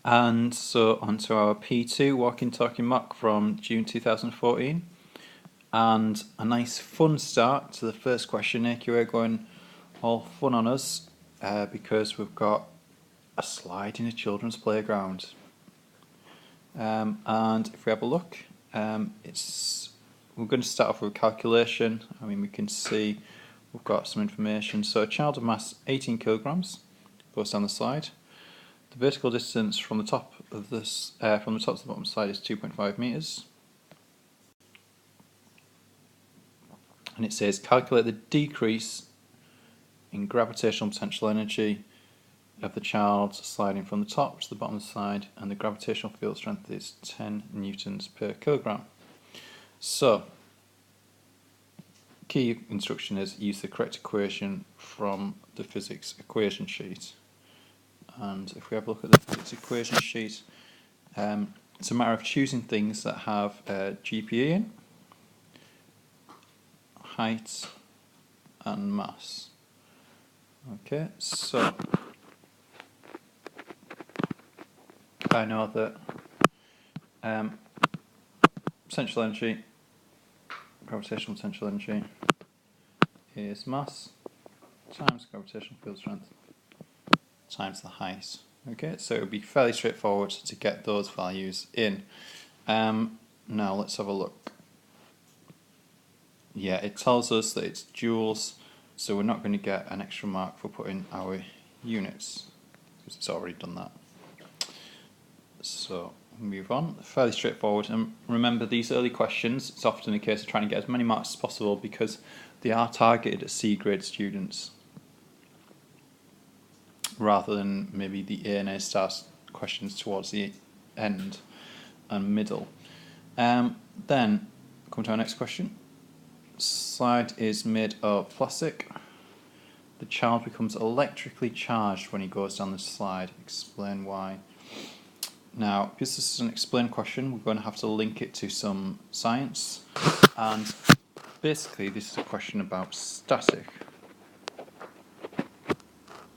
And so onto our P2 walking talking mock from June 2014. And a nice fun start to the first question. AQA going all fun on us because we've got a slide in a children's playground. And if we have a look, we're going to start off with a calculation. I mean, we can see we've got some information. So a child of mass 18 kilograms goes down the slide. The vertical distance from the top of this, from the top to the bottom side is 2.5 meters. And it says calculate the decrease in gravitational potential energy of the child sliding from the top to the bottom of the slide, and the gravitational field strength is 10 newtons per kilogram. So, key instruction is use the correct equation from the physics equation sheet. And if we have a look at the physics equation sheet, it's a matter of choosing things that have GPE in, height, and mass. Okay, so I know that potential energy, gravitational potential energy, is mass times gravitational field strength times the height. Okay, so it would be fairly straightforward to get those values in. Now let's have a look. Yeah, it tells us that it's joules, so we're not going to get an extra mark for putting our units because it's already done that. So move on, fairly straightforward. And remember, these early questions, it's often a case of trying to get as many marks as possible because they are targeted at C grade students rather than maybe the A and A star questions towards the end and middle. Then come to our next question. Slide is made of plastic. The child becomes electrically charged when he goes down the slide. Explain why. Now, because this is an explain question, we're going to have to link it to some science. And basically, this is a question about static.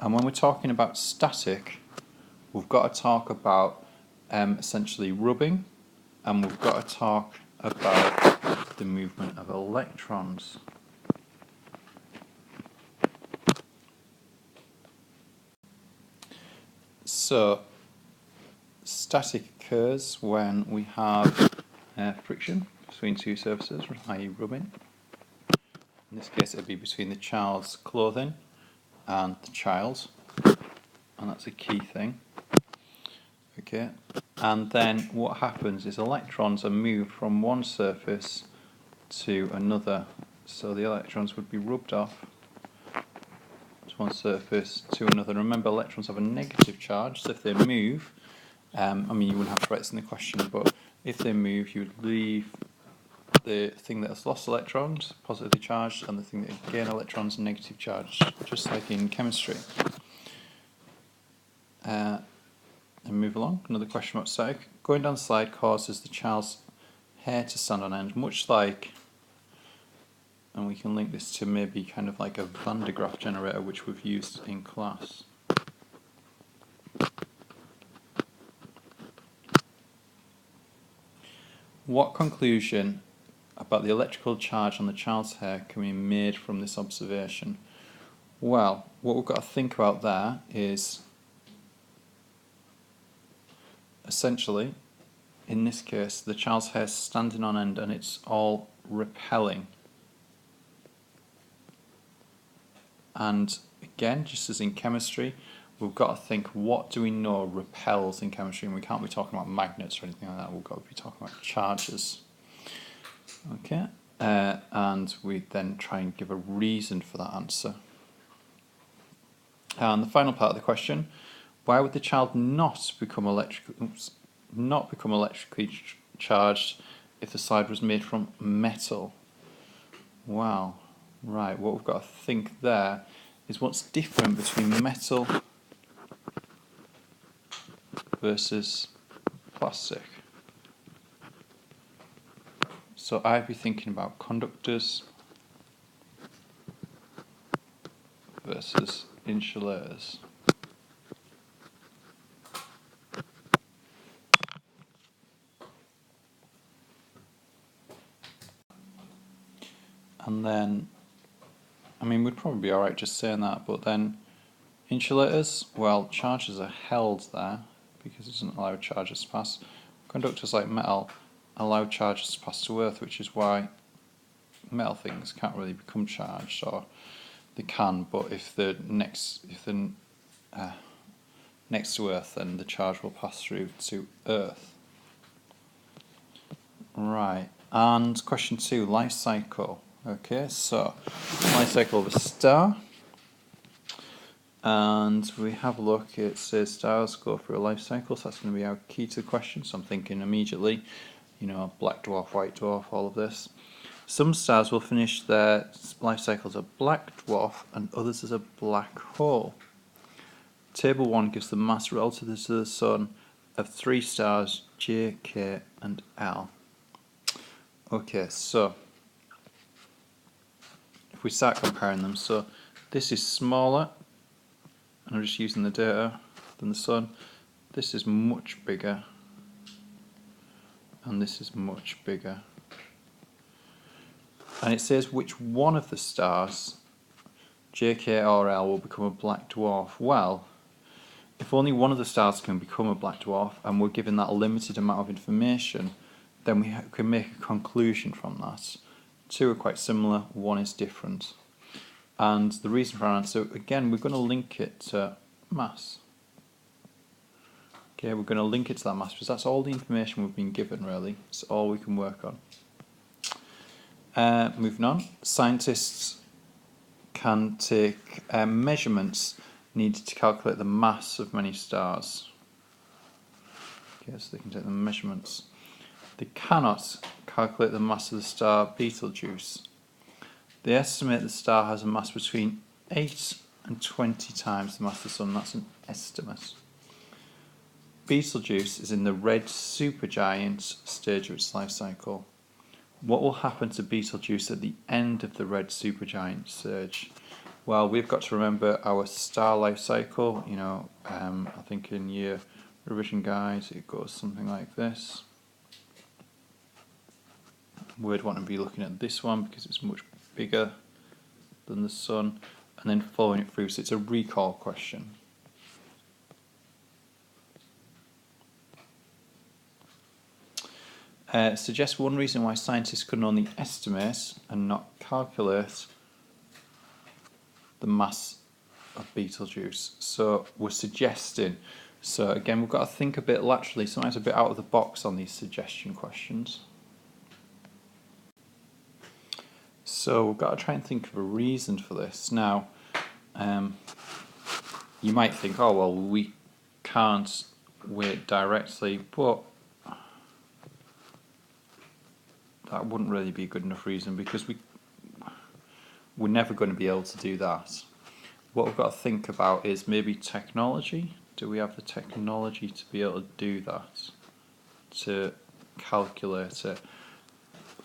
And when we're talking about static, we've got to talk about essentially rubbing, and we've got to talk about the movement of electrons. So, static occurs when we have friction between two surfaces, i.e. rubbing. In this case, it would be between the child's clothing and the child, and that's a key thing. Okay, and then what happens is electrons are moved from one surface to another. So the electrons would be rubbed off to one surface to another. Remember, electrons have a negative charge, so if they move, I mean, you wouldn't have to write this in the question, but if they move, you would leave the thing that has lost electrons positively charged and the thing that gained electrons negative charged, just like in chemistry. And move along. Another question about static. Going down the slide causes the child's hair to stand on end, much like, and we can link this to maybe kind of like a Van de Graaff generator which we've used in class. What conclusion about the electrical charge on the child's hair can be made from this observation? Well, what we've got to think about there is essentially, in this case, the child's hair is standing on end and it's all repelling. And again, just as in chemistry, we've got to think, what do we know repels in chemistry? And we can't be talking about magnets or anything like that, we've got to be talking about charges. Okay, and we then try and give a reason for that answer. And the final part of the question, why would the child not become electrically charged if the slide was made from metal? Wow, right, what we've got to think there is what's different between metal versus plastic. So I'd be thinking about conductors versus insulators. And then, I mean, we'd probably be alright just saying that, but then insulators, well, charges are held there because it doesn't allow charges to pass. Conductors like metal allow charges to pass to earth, which is why metal things can't really become charged, or they can, but if they're next to earth, then the charge will pass through to earth. Right, and question 2, life cycle. Okay, so life cycle of a star, and we have a look. It says stars go through a life cycle, so that's going to be our key to the question. So I'm thinking immediately, you know, black dwarf, white dwarf, all of this. Some stars will finish their life cycle as a black dwarf and others as a black hole. Table 1 gives the mass relative to the Sun of 3 stars, J, K and L. Okay, so if we start comparing them, so this is smaller, and I'm just using the data, than the Sun. This is much bigger, and this is much bigger. And it says which one of the stars, J, K or L, will become a black dwarf. Well, if only one of the stars can become a black dwarf, and we're given that limited amount of information, then we can make a conclusion from that. 2 are quite similar, 1 is different. And the reason for our answer, again, we're going to link it to mass. Okay, we're going to link it to that mass because that's all the information we've been given, really. It's all we can work on. Moving on, scientists can take measurements needed to calculate the mass of many stars. Okay, so they can take the measurements. They cannot calculate the mass of the star Betelgeuse. They estimate the star has a mass between 8 and 20 times the mass of the Sun. That's an estimate. Betelgeuse is in the red supergiant stage of its life cycle. What will happen to Betelgeuse at the end of the red supergiant stage? Well, we've got to remember our star life cycle. You know, I think in your revision guide it goes something like this. We'd want to be looking at this one because it's much bigger than the Sun, and then following it through, so it's a recall question. Suggest one reason why scientists couldn't only estimate and not calculate the mass of Betelgeuse. So we're suggesting, so again we've got to think a bit laterally, sometimes a bit out of the box on these suggestion questions. So we've got to try and think of a reason for this. Now, you might think, oh well, we can't weigh it directly, but that wouldn't really be a good enough reason because we're never going to be able to do that. What we've got to think about is maybe technology. Do we have the technology to be able to do that, to calculate it?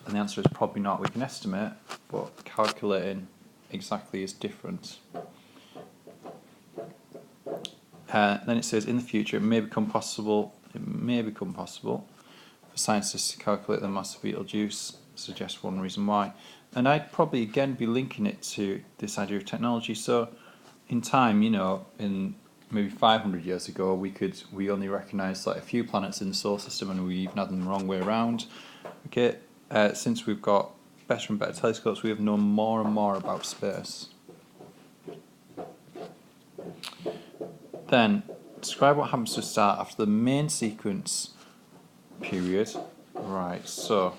And the answer is probably not. We can estimate, but calculating exactly is different. Then it says, in the future, it may become possible for scientists to calculate the mass of Betelgeuse. Suggest one reason why. And I'd probably again be linking it to this idea of technology. So in time, you know, in maybe 500 years ago, we only recognised like a few planets in the solar system, and we even had them the wrong way around. Okay. Since we've got better and better telescopes, we have known more and more about space. Then, describe what happens to a star after the main sequence period. Right, so,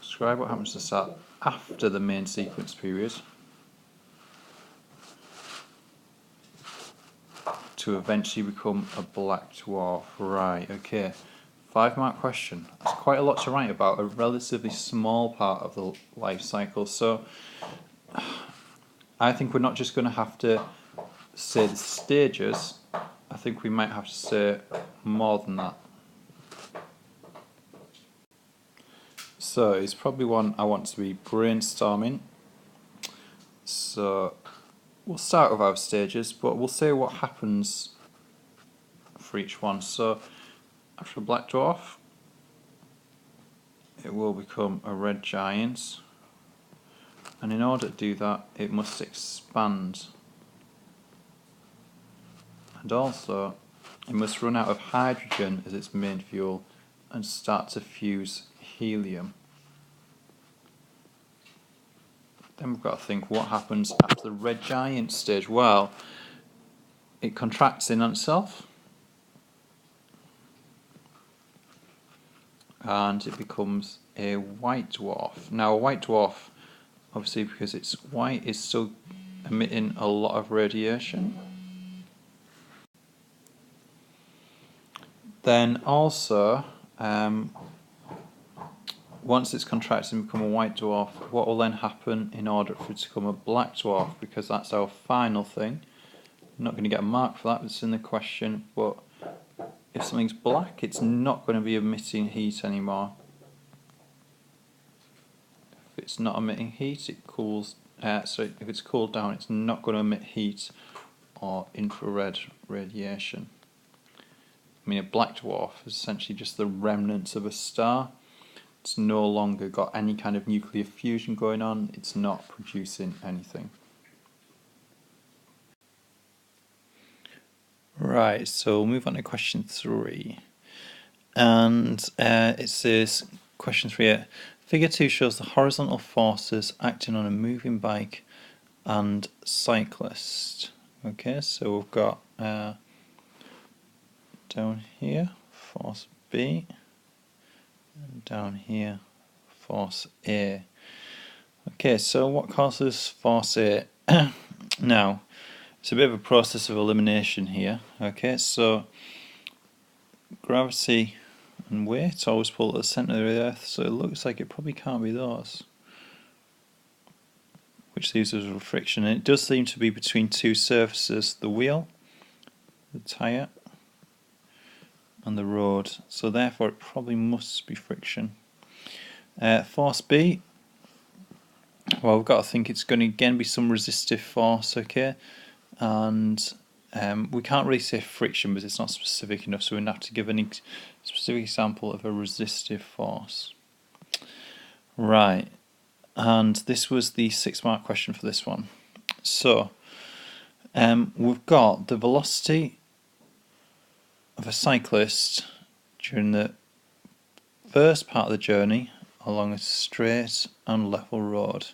describe what happens to a star after the main sequence period to eventually become a black dwarf. Right, okay. 5-mark question. That's quite a lot to write about, a relatively small part of the life cycle. So I think we're not just going to have to say the stages, I think we might have to say more than that. So it's probably one I want to be brainstorming. So we'll start with our stages, but we'll say what happens for each one. So after a black dwarf, it will become a red giant, and in order to do that it must expand, and also it must run out of hydrogen as its main fuel and start to fuse helium. Then we've got to think what happens after the red giant stage. Well, it contracts in on itself and it becomes a white dwarf. Now a white dwarf, obviously because it's white, is still emitting a lot of radiation. Then also, once it's contracted and become a white dwarf, what will then happen in order for it to become a black dwarf? Because that's our final thing. I'm not going to get a mark for that, it's in the question, but if something's black, it's not going to be emitting heat anymore. If it's not emitting heat, it cools. If it's cooled down, it's not going to emit heat or infrared radiation. I mean, a black dwarf is essentially just the remnants of a star. It's no longer got any kind of nuclear fusion going on. It's not producing anything. Right, so we'll move on to question 3. And it says, question 3, Figure 2 shows the horizontal forces acting on a moving bike and cyclist. Okay, so we've got down here, force B, and down here, force A. Okay, so what causes force A? Now, it's a bit of a process of elimination here. Okay, so gravity and weight always pull at the centre of the Earth, so it looks like it probably can't be those, which leaves us with friction. And it does seem to be between two surfaces, the wheel, the tyre, and the road, so therefore it probably must be friction. Force B, well, we've got to think it's going to again be some resistive force, okay, and we can't really say friction because it's not specific enough, so we're going to have to give any specific example of a resistive force. Right, and this was the 6-mark question for this one. So we've got the velocity of a cyclist during the first part of the journey along a straight and level road.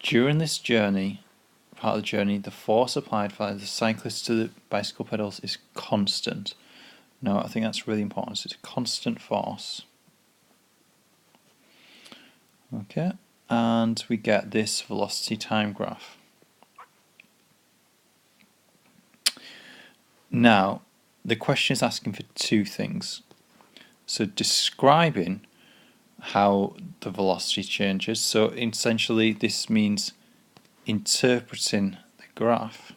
During this part of the journey, the force applied by the cyclist to the bicycle pedals is constant. Now, I think that's really important. So it's a constant force. Okay, and we get this velocity time graph. Now, the question is asking for two things. So describing how the velocity changes. So essentially this means interpreting the graph.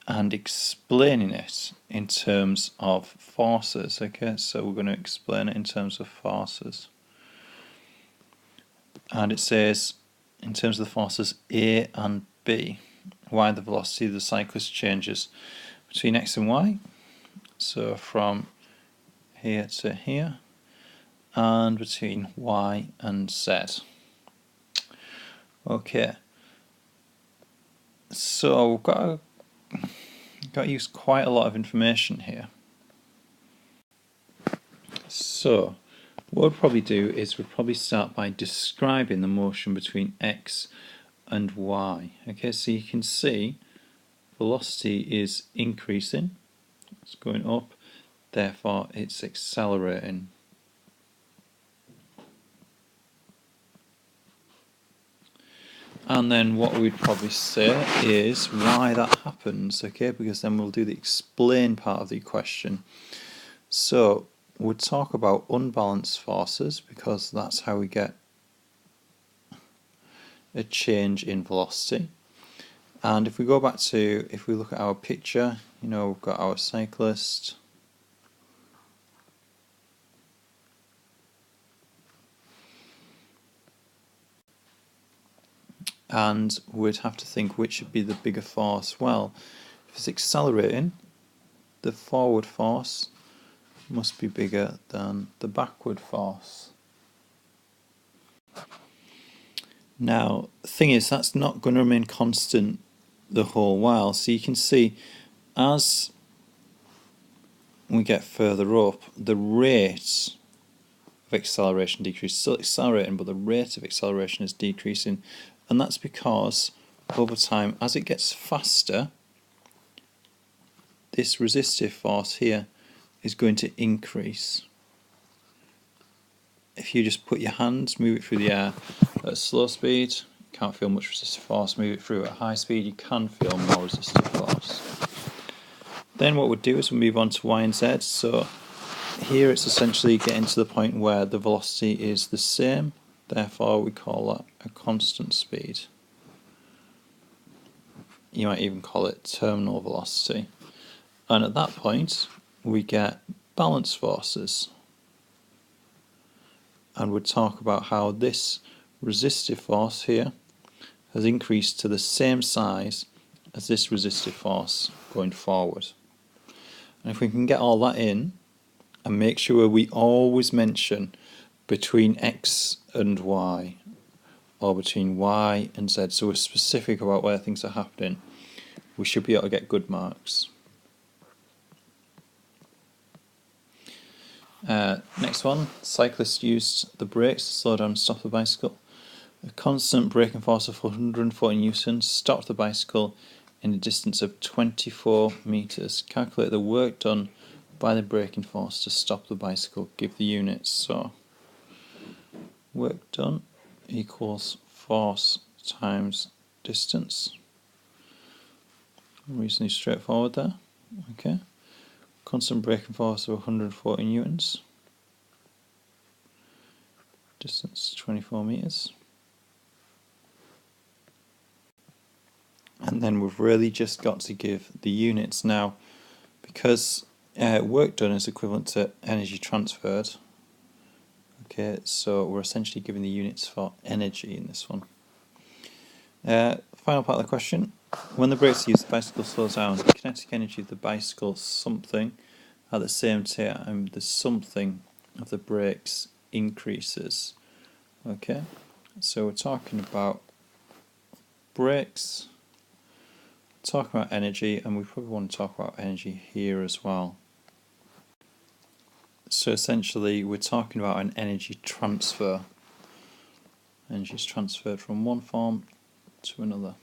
And explaining it in terms of forces. Okay, so we're going to explain it in terms of forces. And it says, in terms of the forces A and B, why the velocity of the cyclist changes between X and Y. So from here to here, and between Y and Z. Okay, so we've got to use quite a lot of information here. So what we'll probably do is we'll probably start by describing the motion between X and Y. Okay, so you can see velocity is increasing, it's going up, therefore it's accelerating. And then what we'd probably say is why that happens, okay, because then we'll do the explain part of the question. So we'll talk about unbalanced forces because that's how we get a change in velocity. And if we go back to, if we look at our picture, you know, we've got our cyclist, and we'd have to think which should be the bigger force. Well, if it's accelerating, the forward force must be bigger than the backward force. Now, the thing is, that's not going to remain constant the whole while. So you can see, as we get further up, the rate of acceleration decreases. Still accelerating, but the rate of acceleration is decreasing. And that's because, over time, as it gets faster, this resistive force here is going to increase. If you just put your hands, move it through the air at a slow speed, you can't feel much resistive force. Move it through at high speed, you can feel more resistive force. Then what we'll do is we'll move on to y and z. So here it's essentially getting to the point where the velocity is the same, therefore we call that a constant speed. You might even call it terminal velocity. And at that point we get balance forces. And we'll talk about how this resistive force here has increased to the same size as this resistive force going forward. And if we can get all that in, and make sure we always mention between x and y, or between y and z, so we're specific about where things are happening, we should be able to get good marks. Next one, cyclists used the brakes to slow down and stop the bicycle. A constant braking force of 140 newtons stopped the bicycle in a distance of 24 meters. Calculate the work done by the braking force to stop the bicycle. Give the units. So, work done equals force times distance. Reasonably straightforward there. Okay. Constant braking force of 140 newtons. Distance 24 meters. And then we've really just got to give the units now, because work done is equivalent to energy transferred. Okay, so we're essentially giving the units for energy in this one. Final part of the question. When the brakes are used, the bicycle slows down. The kinetic energy of the bicycle something. At the same time, the something of the brakes increases. Okay, so we're talking about brakes, talking about energy, and we probably want to talk about energy here as well. So essentially we're talking about an energy transfer. Energy is transferred from one form to another.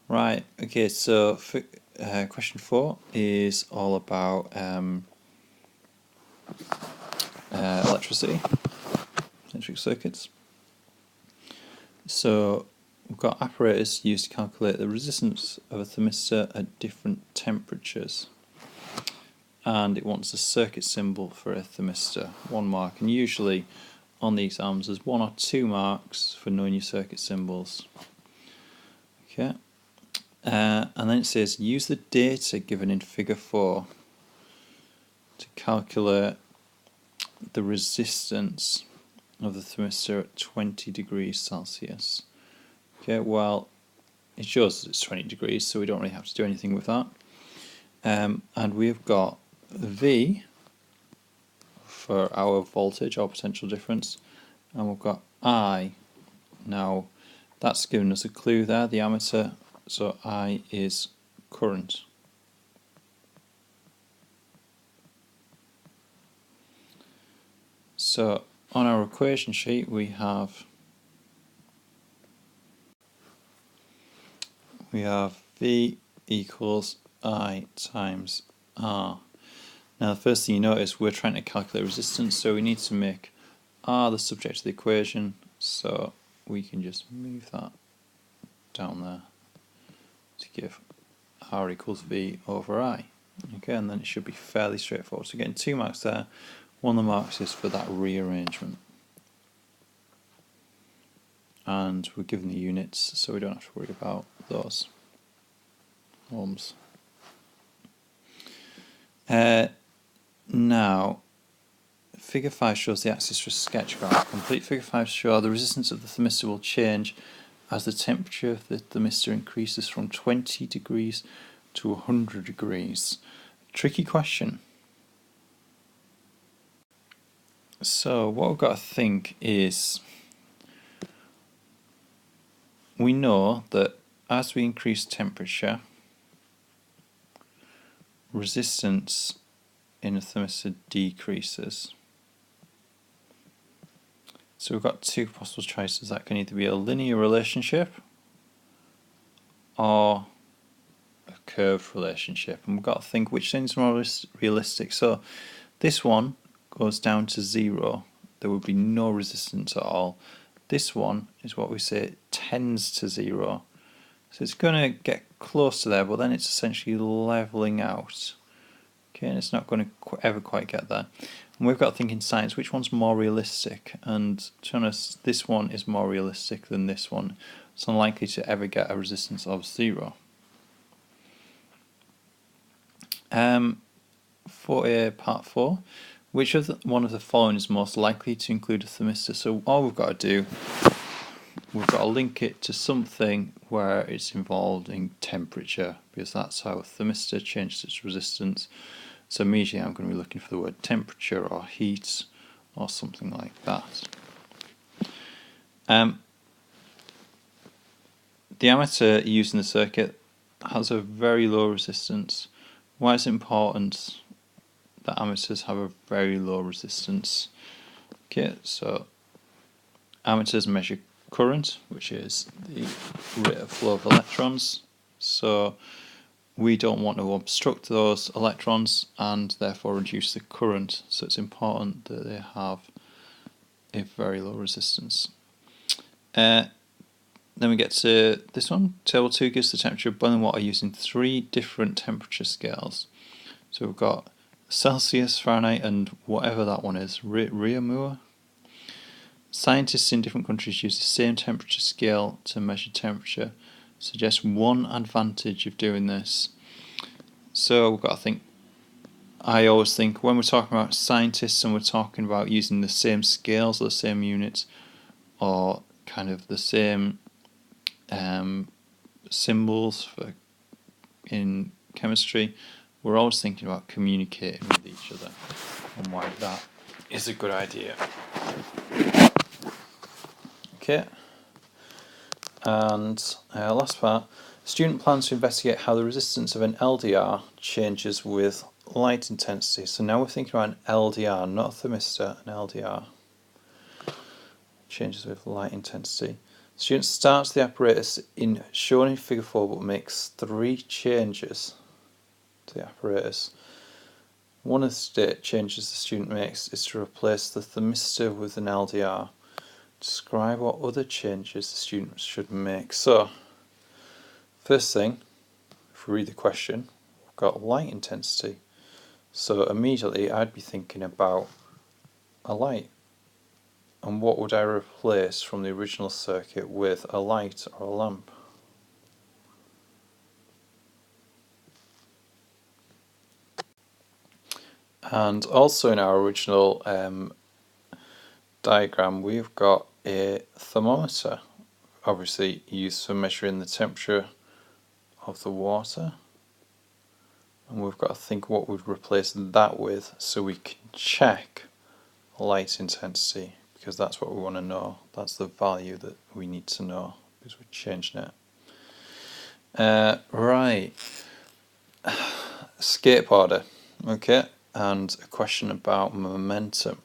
Right, okay, so question 4 is all about electricity, electric circuits. So we've got apparatus used to calculate the resistance of a thermistor at different temperatures. And it wants a circuit symbol for a thermistor, 1 mark. And usually on the exams there's 1 or 2 marks for knowing your circuit symbols. Okay. And then it says use the data given in figure 4 to calculate the resistance of the thermistor at 20 degrees Celsius. Okay, well, it shows that it's 20 degrees, so we don't really have to do anything with that. And we've got V for our voltage or potential difference, and we've got I. Now, that's given us a clue there, the ammeter, so I is current. So, on our equation sheet we have V equals I times R. Now the first thing you notice, we're trying to calculate resistance, so we need to make R the subject of the equation, so we can just move that down there to give R equals V over I. Okay, and then it should be fairly straightforward. So getting 2 marks there. One of the marks is for that rearrangement. And we're given the units, so we don't have to worry about those. Ohms. Now, figure 5 shows the axis for a sketch graph. Complete figure 5 to show the resistance of the thermistor will change as the temperature of the thermistor increases from 20 degrees to 100 degrees? Tricky question. So what we've got to think is, we know that as we increase temperature, resistance in a thermistor decreases. So we've got two possible choices. That can either be a linear relationship or a curved relationship, and we've got to think which thing's more realistic. So this one goes down to 0, there would be no resistance at all. This one is what we say tends to 0, so it's going to get close to there, but then it's essentially levelling out. Okay, and it's not going to ever quite get there. And we've got to think in science which one's more realistic, and to be honest, this one is more realistic than this one. It's unlikely to ever get a resistance of 0. For part 4, which one of the following is most likely to include a thermistor? So all we've got to do, we've got to link it to something where it's involved in temperature, because that's how a thermistor changes its resistance. So immediately I'm going to be looking for the word temperature or heat or something like that. The ammeter used in the circuit has a very low resistance. Why is it important that ammeters have a very low resistance? Okay, so ammeters measure current, which is the rate of flow of electrons. So we don't want to obstruct those electrons and therefore reduce the current. So it's important that they have a very low resistance. Then we get to this one. Table 2 gives the temperature of boiling water using 3 different temperature scales. So we've got Celsius, Fahrenheit, and whatever that one is, Reaumur. Scientists in different countries use the same temperature scale to measure temperature. Suggests one advantage of doing this. So we've got to think, I always think when we're talking about scientists and we're talking about using the same scales or the same units or kind of the same symbols in chemistry, we're always thinking about communicating with each other and why that is a good idea. Okay, and last part, student plans to investigate how the resistance of an LDR changes with light intensity. So now we're thinking about an LDR, not a thermistor, an LDR. Changes with light intensity. Student starts the apparatus shown in figure 4 but makes 3 changes to the apparatus. One of the changes the student makes is to replace the thermistor with an LDR. Describe what other changes the student should make. So, first thing, if we read the question, we've got light intensity. So immediately I'd be thinking about a light. And what would I replace from the original circuit with a light or a lamp? And also in our original diagram we've got a thermometer, obviously used for measuring the temperature of the water. And we've got to think what we'd replace that with so we can check light intensity, because that's what we want to know. That's the value that we need to know because we're changing it. Right, skateboarder, okay, and a question about momentum.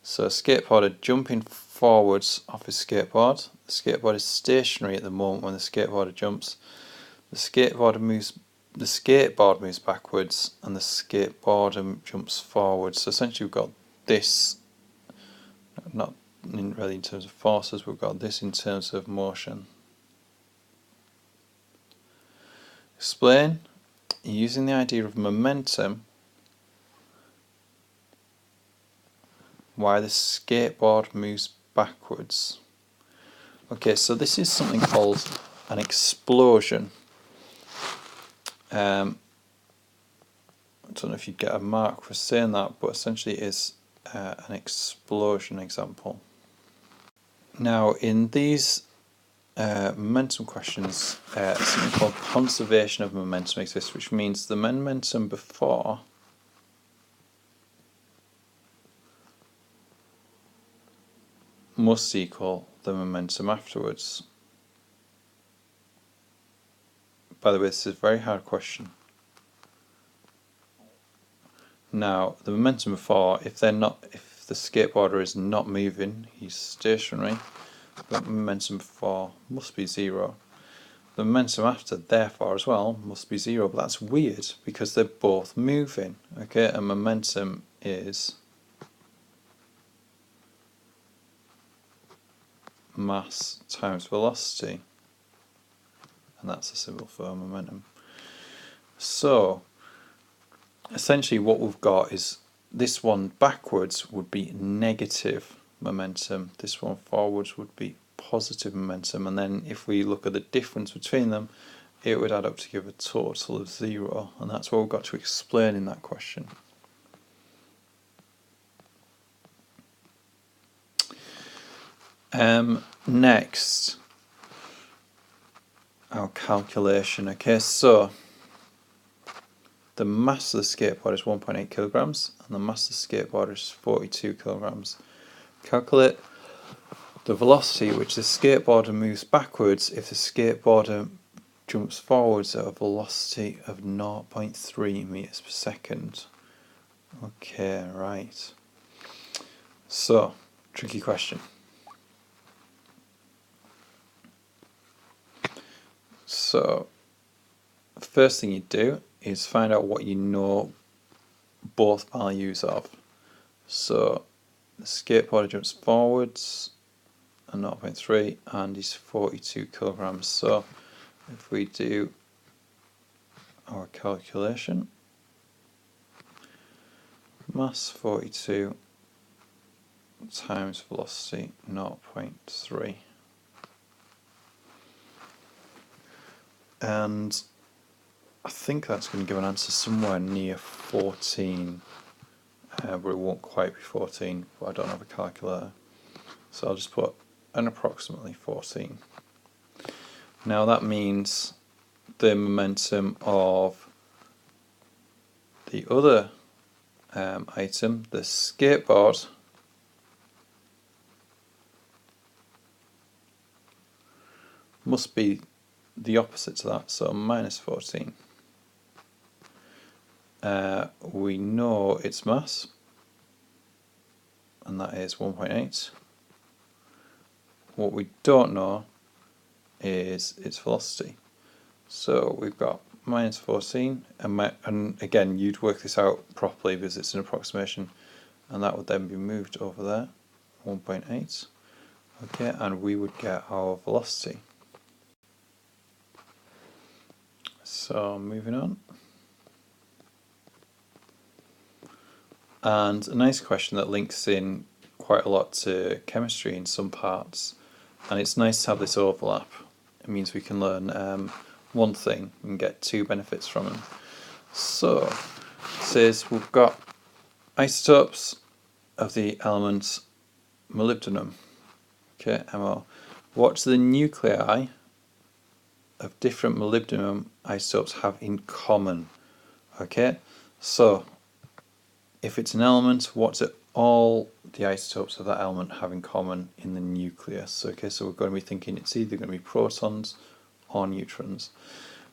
So a skateboarder jumping forwards off his skateboard. The skateboard is stationary at the moment when the skateboarder jumps. The skateboard moves backwards and the skateboarder jumps forwards. So essentially we've got this, not really in terms of forces, we've got this in terms of motion. Explain, using the idea of momentum, why the skateboard moves backwards. Okay, so this is something called an explosion. I don't know if you'd get a mark for saying that, but essentially it is an explosion example. Now in these momentum questions, something called conservation of momentum exists, which means the momentum before must equal the momentum afterwards. By the way, this is a very hard question. Now, the momentum before, if the skateboarder is not moving, he's stationary, the momentum before must be 0. The momentum after, therefore, as well, must be 0, but that's weird because they're both moving. Okay, and momentum is mass times velocity, and that's a symbol for momentum. So, essentially what we've got is this one backwards would be negative momentum, this one forwards would be positive momentum, and then if we look at the difference between them, it would add up to give a total of 0, and that's what we've got to explain in that question. Next, our calculation. Okay, so the mass of the skateboard is 1.8 kilograms and the mass of the skateboard is 42 kilograms. Calculate the velocity which the skateboarder moves backwards if the skateboarder jumps forwards at a velocity of 0.3 meters per second. Okay, right. So, tricky question. So, the first thing you do is find out what you know both values of. So, the skateboarder jumps forwards at 0.3 and is 42 kilograms. So, if we do our calculation, mass 42 times velocity 0.3. And I think that's going to give an answer somewhere near 14, but it won't quite be 14, but I don't have a calculator. So I'll just put an approximately 14. Now that means the momentum of the other item, the skateboard, must be the opposite to that, so minus 14. We know its mass, and that is 1.8. What we don't know is its velocity. So we've got minus 14, and again, you'd work this out properly because it's an approximation, and that would then be moved over there, 1.8. Okay, and we would get our velocity. So moving on. And a nice question that links in quite a lot to chemistry in some parts, and it's nice to have this overlap. It means we can learn one thing and get two benefits from it. So it says we've got isotopes of the element molybdenum, okay, MO. What do the nuclei of different molybdenum isotopes have in common? Okay, so if it's an element, what do all the isotopes of that element have in common in the nucleus? Okay, so we're going to be thinking it's either going to be protons or neutrons.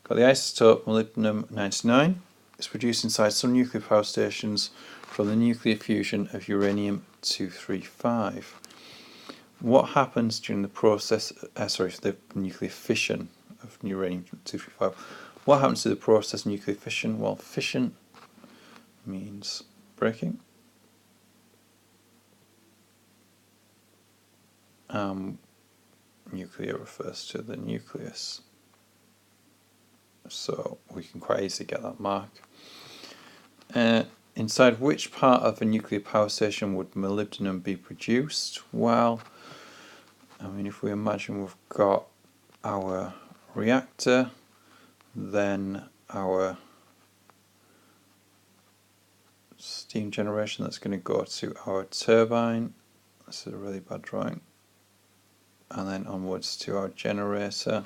Got the isotope molybdenum 99. It's produced inside some nuclear power stations from the nuclear fusion of uranium-235. What happens during the process, the nuclear fission of uranium-235? What happens to the process of nuclear fission? Well, fission means breaking. Nuclear refers to the nucleus. So we can quite easily get that mark. Inside which part of a nuclear power station would molybdenum be produced? Well, I mean, if we imagine we've got our reactor, then our steam generation that's going to go to our turbine. This is a really bad drawing. and then onwards to our generator,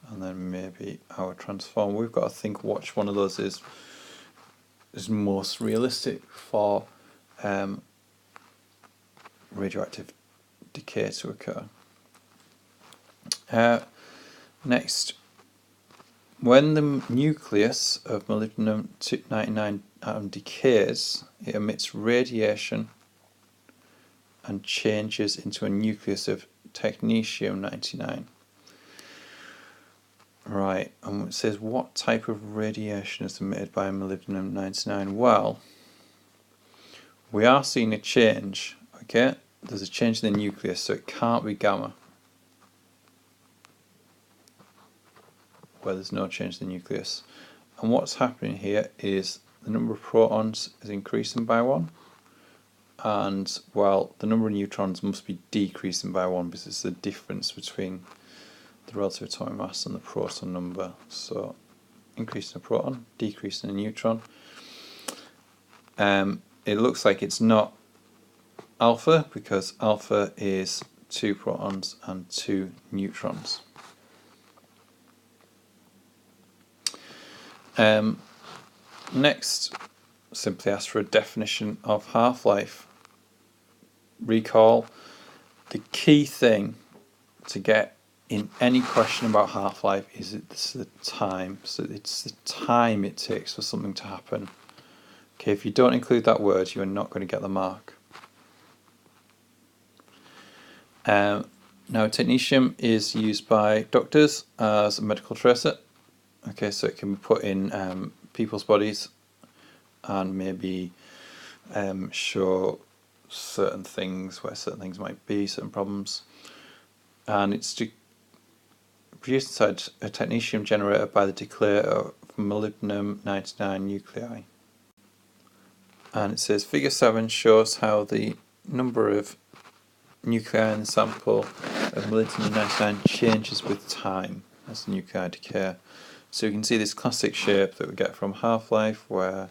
and then maybe our transformer. We've got to think which one of those is most realistic for radioactive decay to occur. Next, when the nucleus of molybdenum-99 atom decays, it emits radiation and changes into a nucleus of technetium-99. Right, and it says what type of radiation is emitted by molybdenum-99? Well, we are seeing a change, okay? There's a change in the nucleus, so it can't be gamma, where there's no change in the nucleus. And what's happening here is the number of protons is increasing by 1, and, well, the number of neutrons must be decreasing by 1 because it's the difference between the relative atomic mass and the proton number. So increasing a proton, decreasing a neutron. It looks like it's not alpha because alpha is 2 protons and 2 neutrons. Next, simply ask for a definition of half-life. Recall, the key thing to get in any question about half-life is it's the time. So it's the time it takes for something to happen. Okay, if you don't include that word, you are not going to get the mark. Now, technetium is used by doctors as a medical tracer. Okay, so it can be put in people's bodies and maybe show certain things, where certain things might be, certain problems. And it's produced inside a technetium generator by the decay of molybdenum-99 nuclei. And it says figure 7 shows how the number of nuclei in the sample of molybdenum-99 changes with time as the nuclei decay. So you can see this classic shape that we get from half-life, where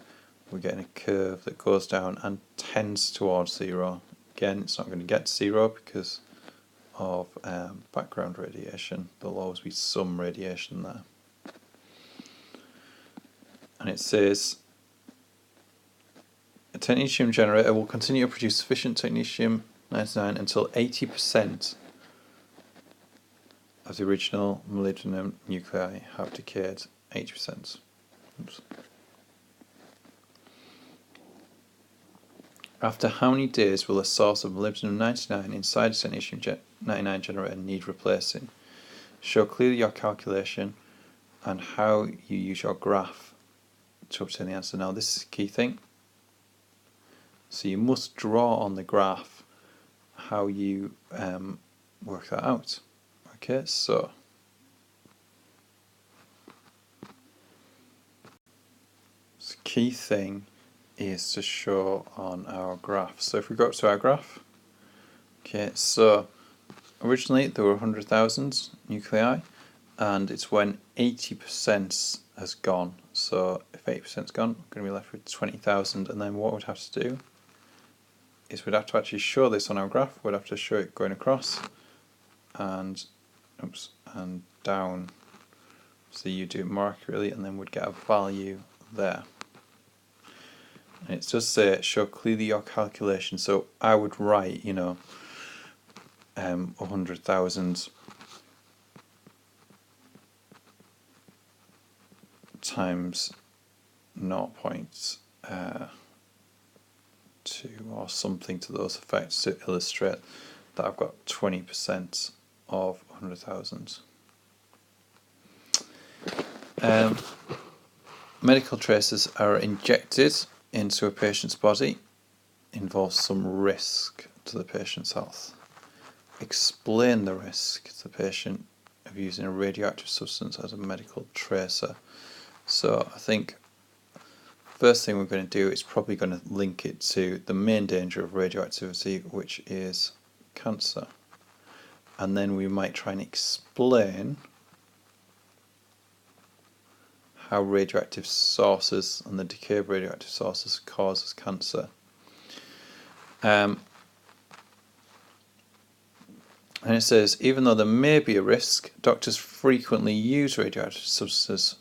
we're getting a curve that goes down and tends towards 0. Again, it's not going to get to 0 because of background radiation. There'll always be some radiation there. And it says a technetium generator will continue to produce sufficient technetium-99 until 80% of the original molybdenum nuclei have decayed. 80%. Oops. After how many days will a source of molybdenum-99 inside a technetium-99 generator need replacing? Show clearly your calculation and how you use your graph to obtain the answer. Now this is the key thing. So you must draw on the graph how you work that out. Okay, so the key thing is to show on our graph. So if we go up to our graph, okay, so originally there were 100,000 nuclei, and it's when 80% has gone. So if 80% is gone, we're going to be left with 20,000, and then what we'd have to do is we'd have to actually show this on our graph. We'd have to show it going across and and down, so you do it more accurately, and then we'd get a value there. And it does say show clearly your calculation, so I would write, 100,000 times 0.2 or something to those effects to illustrate that I've got 20% of 100,000. Medical tracers are injected into a patient's body. Involves some risk to the patient's health. Explain the risk to the patient of using a radioactive substance as a medical tracer. So I think first thing we're going to do is probably going to link it to the main danger of radioactivity, which is cancer. And then we might try and explain how radioactive sources and the decay of radioactive sources causes cancer. And it says, even though there may be a risk, doctors frequently use radioactive substances.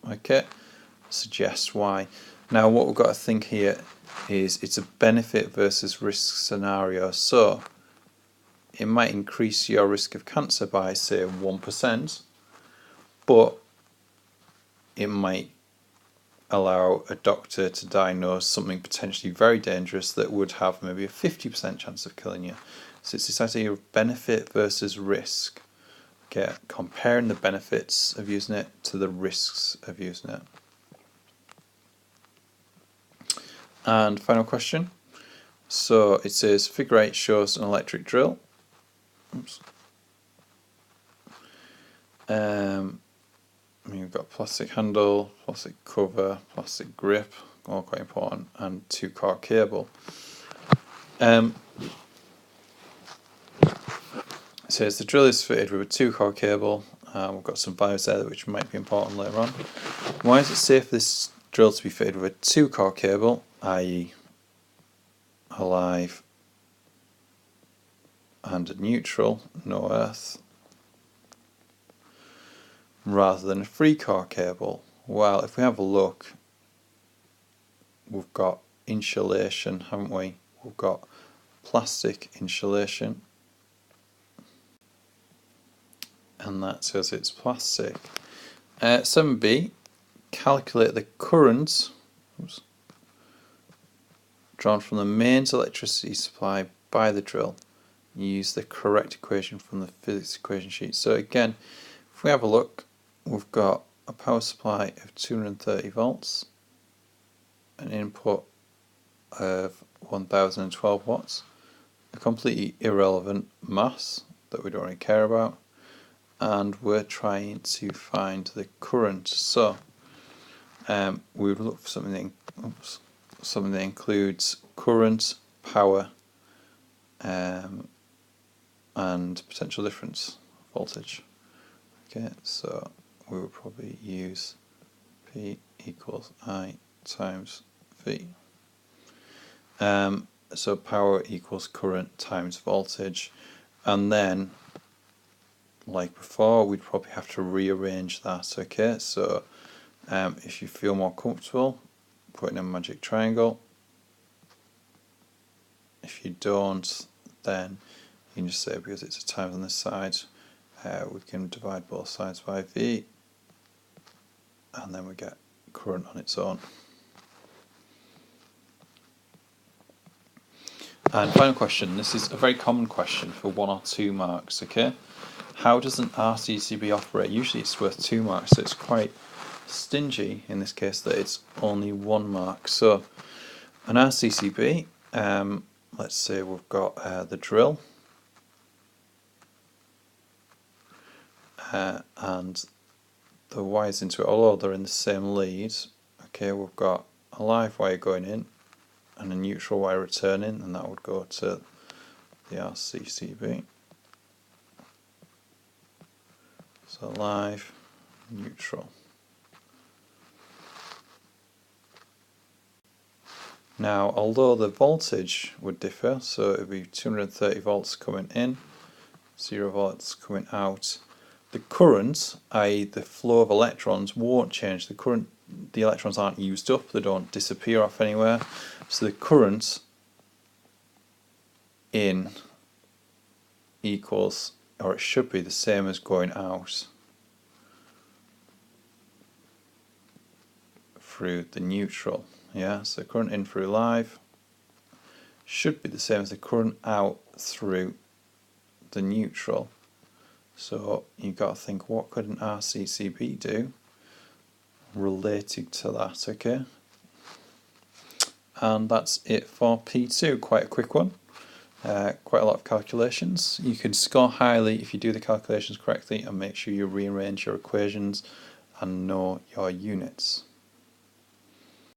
Okay, suggest why. Now what we've got to think here is it's a benefit versus risk scenario. So it might increase your risk of cancer by say 1%, but it might allow a doctor to diagnose something potentially very dangerous that would have maybe a 50% chance of killing you. So it's this idea of benefit versus risk. Okay, comparing the benefits of using it to the risks of using it. And final question. So it says figure 8 shows an electric drill. Oops. You've got plastic handle, plastic cover, plastic grip, all quite important, and 2-core cable. It says the drill is fitted with a 2-core cable. We've got some values there which might be important later on. Why is it safe for this drill to be fitted with a 2-core cable, i.e. a live and a neutral, no earth, rather than a 3-core cable? Well, if we have a look, we've got insulation, haven't we? We've got plastic insulation, and that says it's plastic. 7b, calculate the current drawn from the mains electricity supply by the drill. Use the correct equation from the physics equation sheet. So again, if we have a look, we've got a power supply of 230 volts, an input of 1012 watts, a completely irrelevant mass that we don't really care about, and we're trying to find the current. So we would look for something that includes current, power, and potential difference voltage. Okay, so we would probably use P equals I times V. So power equals current times voltage, and then like before we'd probably have to rearrange that. Okay, so if you feel more comfortable putting a magic triangle, if you don't, then you can just say because it's a times on this side, we can divide both sides by V, and then we get current on its own. And final question, this is a very common question for 1 or 2 marks, okay? How does an RCCB operate? Usually it's worth 2 marks, so it's quite stingy in this case that it's only 1 mark. So an RCCB, let's say we've got the drill, and the wires into it, although they're in the same lead. Okay, we've got a live wire going in and a neutral wire returning, and that would go to the RCCB. So live, neutral. Now, although the voltage would differ, so it would be 230 volts coming in, 0 volts coming out, the current, i.e. the flow of electrons, won't change. The electrons aren't used up, they don't disappear off anywhere, so the current in equals, or it should be the same as going out through the neutral. Yeah, so current in through live should be the same as the current out through the neutral. So you've got to think, what could an RCCB do related to that, okay? And that's it for P2, quite a quick one. Quite a lot of calculations. You can score highly if you do the calculations correctly and make sure you rearrange your equations and know your units.